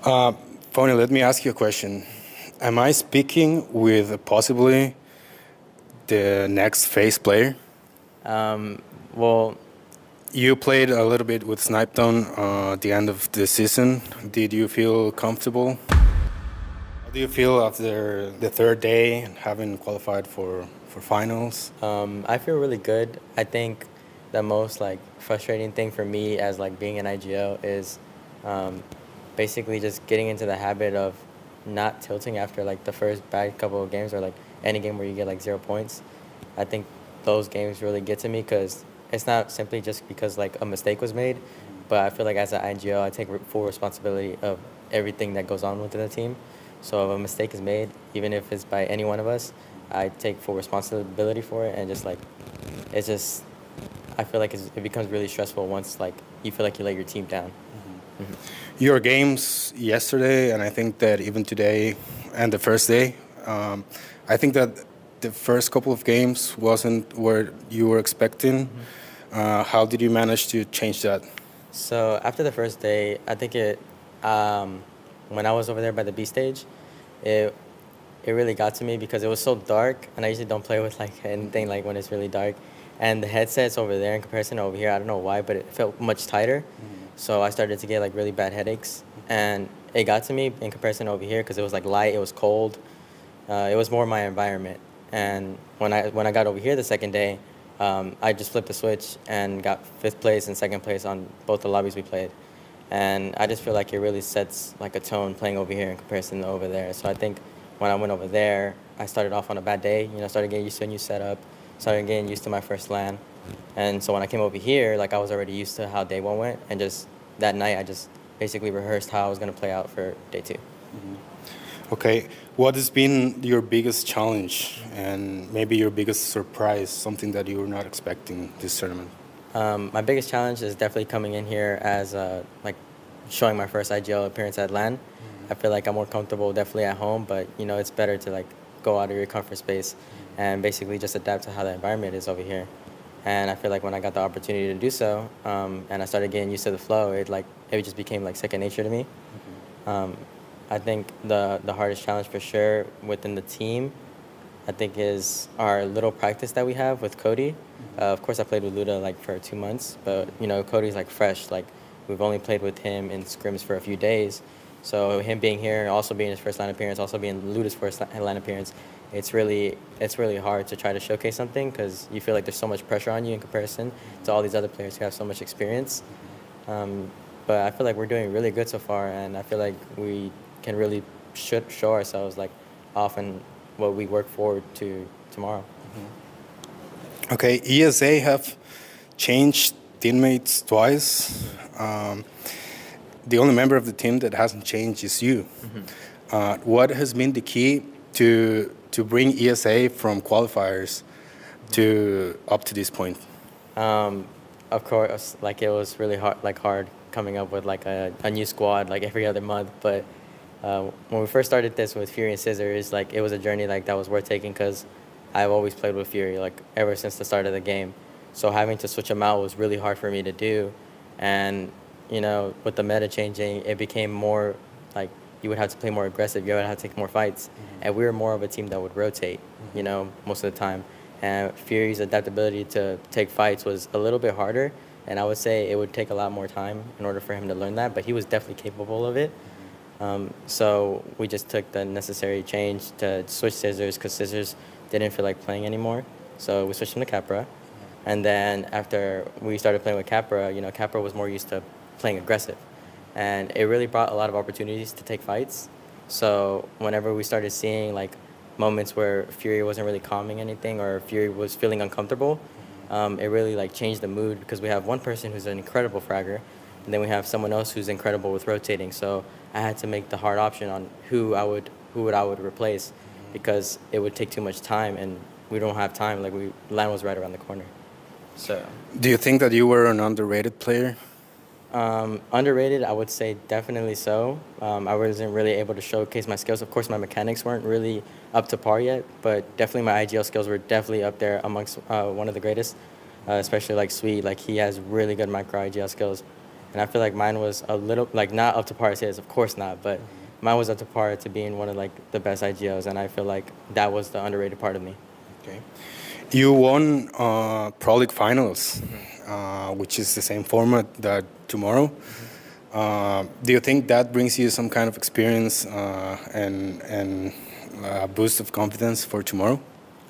Uh, Phony, let me ask you a question. Am I speaking with possibly the next Faze player? Well, You played a little bit with Snipetown at the end of the season. Did you feel comfortable? How do you feel after the third day and having qualified for finals? I feel really good. I think the most like frustrating thing for me as like being an IGL is basically just getting into the habit of not tilting after like the first bad couple of games or like any game where you get like 0 points. I think those games really get to me because it's not simply just because like a mistake was made, but I feel like as an IGL I take full responsibility of everything that goes on within the team. So if a mistake is made, even if it's by any one of us, I take full responsibility for it, and just like it's just I feel like it becomes really stressful once like you feel like you let your team down. Your games yesterday, and I think that even today and the first day, I think that the first couple of games wasn't where you were expecting. How did you manage to change that? So after the first day, I think when I was over there by the B stage, it it really got to me because it was so dark, and I usually don't play with like anything like when it's really dark. And the headsets over there in comparison to over here, I don't know why, but it felt much tighter. So I started to get like really bad headaches, and it got to me in comparison to over here because it was like light, it was cold, it was more my environment. And when I got over here the second day, I just flipped the switch and got fifth place and second place on both the lobbies we played. And I just feel like it really sets like a tone playing over here in comparison to over there. So I think when I went over there, I started off on a bad day. You know, started getting used to a new setup, started getting used to my first LAN. And so when I came over here, like I was already used to how day one went, and just that night I just basically rehearsed how I was going to play out for day two. Okay, what has been your biggest challenge and maybe your biggest surprise, something that you were not expecting this tournament? My biggest challenge is definitely coming in here as like showing my first IGL appearance at LAN. I feel like I'm more comfortable definitely at home, but you know it's better to like go out of your comfort space and basically just adapt to how the environment is over here. And I feel like when I got the opportunity to do so, and I started getting used to the flow, it just became like second nature to me. I think the hardest challenge for sure within the team, I think, is our little practice that we have with Cody. Of course, I played with Luda like for 2 months, but you know Cody's like fresh. Like we've only played with him in scrims for a few days, so him being here, also being his first LAN appearance, also being Luda's first LAN appearance, it's really hard to try to showcase something because you feel like there's so much pressure on you in comparison to all these other players who have so much experience. But I feel like we're doing really good so far, and I feel like we can really show ourselves like often what we work forward to tomorrow. Okay, ESA have changed teammates twice. The only member of the team that hasn't changed is you. What has been the key to bring ESA from qualifiers to up to this point? Of course, like it was really hard coming up with like a new squad like every other month. But when we first started this with Fury and Scissors, like it was a journey like that was worth taking because I've always played with Fury like ever since the start of the game. So having to switch them out was really hard for me to do, and you know with the meta changing, it became more like you would have to play more aggressive. You would have to take more fights, and we were more of a team that would rotate, you know, most of the time. And Fury's adaptability to take fights was a little bit harder, and I would say it would take a lot more time in order for him to learn that, but he was definitely capable of it. So we just took the necessary change to switch Scissors because Scissors didn't feel like playing anymore. So we switched him to Capra. And then after we started playing with Capra, you know, Capra was more used to playing aggressive. And it really brought a lot of opportunities to take fights. So whenever we started seeing like moments where Fury wasn't really calming anything or Fury was feeling uncomfortable, it really like changed the mood because we have one person who's an incredible fragger, and then we have someone else who's incredible with rotating. So I had to make the hard option on who I would replace because it would take too much time, and we don't have time. Like LAN was right around the corner. So. Do you think that you were an underrated player? Underrated, I would say definitely so. I wasn't really able to showcase my skills. Of course, my mechanics weren't really up to par yet, but definitely my IGL skills were definitely up there amongst one of the greatest, especially like Sweet. Like he has really good micro IGL skills. And I feel like mine was a little, like, not up to par as his, of course not, but mine was up to par to being one of, like, the best IGLs, and I feel like that was the underrated part of me. Okay. You won Pro League Finals, which is the same format that tomorrow. Do you think that brings you some kind of experience and a boost of confidence for tomorrow?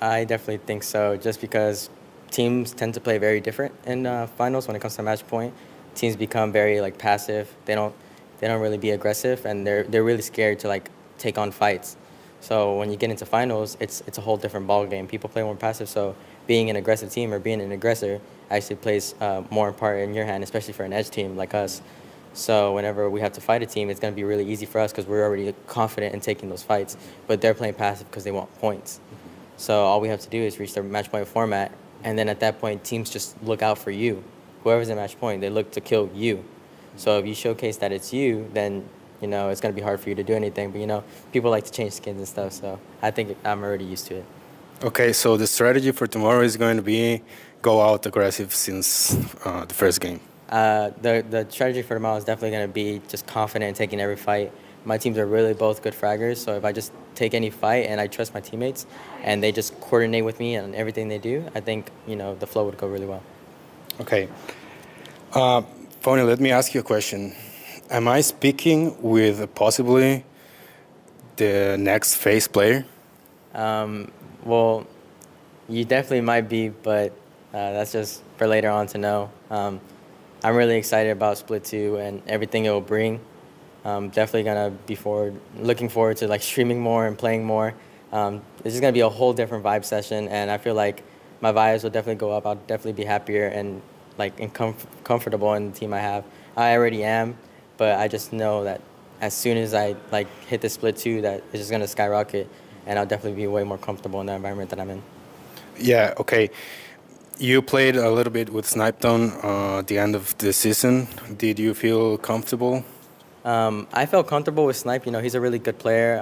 I definitely think so, just because teams tend to play very different in finals when it comes to match point. Teams become very, like, passive. They don't really be aggressive, and they're really scared to, like, take on fights. So when you get into finals, it's a whole different ball game. People play more passive, so being an aggressive team or being an aggressor actually plays more part in your hand, especially for an edge team like us. So whenever we have to fight a team, it's going to be really easy for us because we're already confident in taking those fights. But they're playing passive because they want points. So all we have to do is reach the match point format, and then at that point, teams just look out for you. Whoever's in match point, they look to kill you. So if you showcase that it's you, then, you know, it's going to be hard for you to do anything. But, you know, people like to change skins and stuff, so I think I'm already used to it. Okay, so the strategy for tomorrow is going to be go out aggressive since the first game. The strategy for tomorrow is definitely going to be just confident in taking every fight. My teams are really both good fraggers, so if I just take any fight and I trust my teammates and they just coordinate with me on everything they do, I think, you know, the flow would go really well. Okay. Phony, let me ask you a question. Am I speaking with possibly the next Faze player? Well, you definitely might be, but that's just for later on to know. I'm really excited about Split 2 and everything it will bring. Definitely gonna be looking forward to, like, streaming more and playing more. It's just gonna be a whole different vibe session, and I feel like my vibes will definitely go up. I'll definitely be happier and, like, comfortable in the team I have. I already am, but I just know that as soon as I, like, hit the Split 2, that it's just gonna skyrocket, and I'll definitely be way more comfortable in the environment that I'm in. Yeah. Okay. You played a little bit with Snipedon at the end of the season. Did you feel comfortable? I felt comfortable with Snipe. You know, he's a really good player.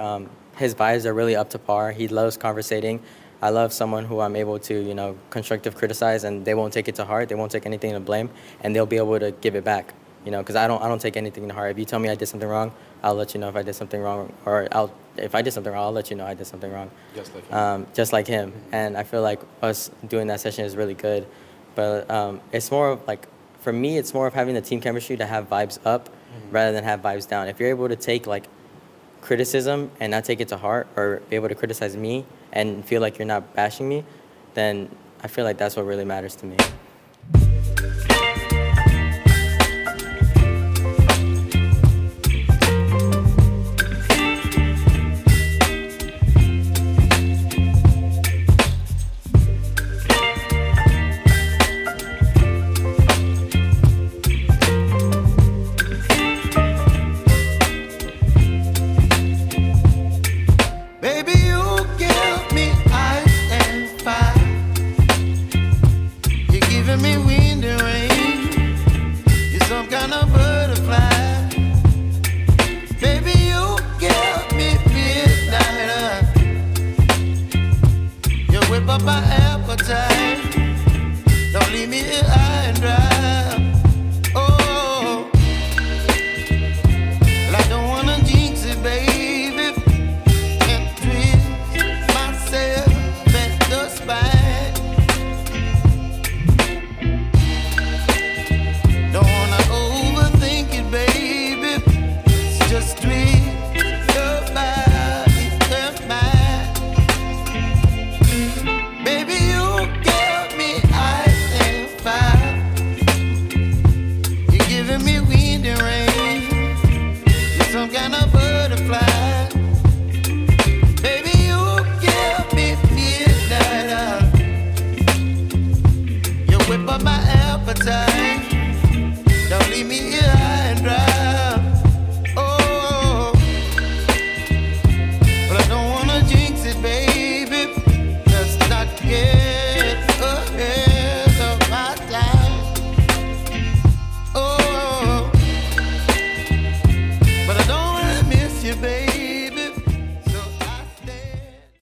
His vibes are really up to par. He loves conversating. I love someone who I'm able to, you know, constructive criticize, and they won't take it to heart. They won't take anything to blame, and they'll be able to give it back. You know, because I don't take anything to heart. If you tell me I did something wrong, I'll let you know if I did something wrong, or if I did something wrong, I'll let you know I did something wrong. Just like him. Just like him. And I feel like us doing that session is really good. But it's more of, like, for me, it's more of having the team chemistry to have vibes up rather than have vibes down. If you're able to take, like, criticism and not take it to heart, or be able to criticize me and feel like you're not bashing me, then I feel like that's what really matters to me. Whip up my appetite. Don't leave me here high and dry.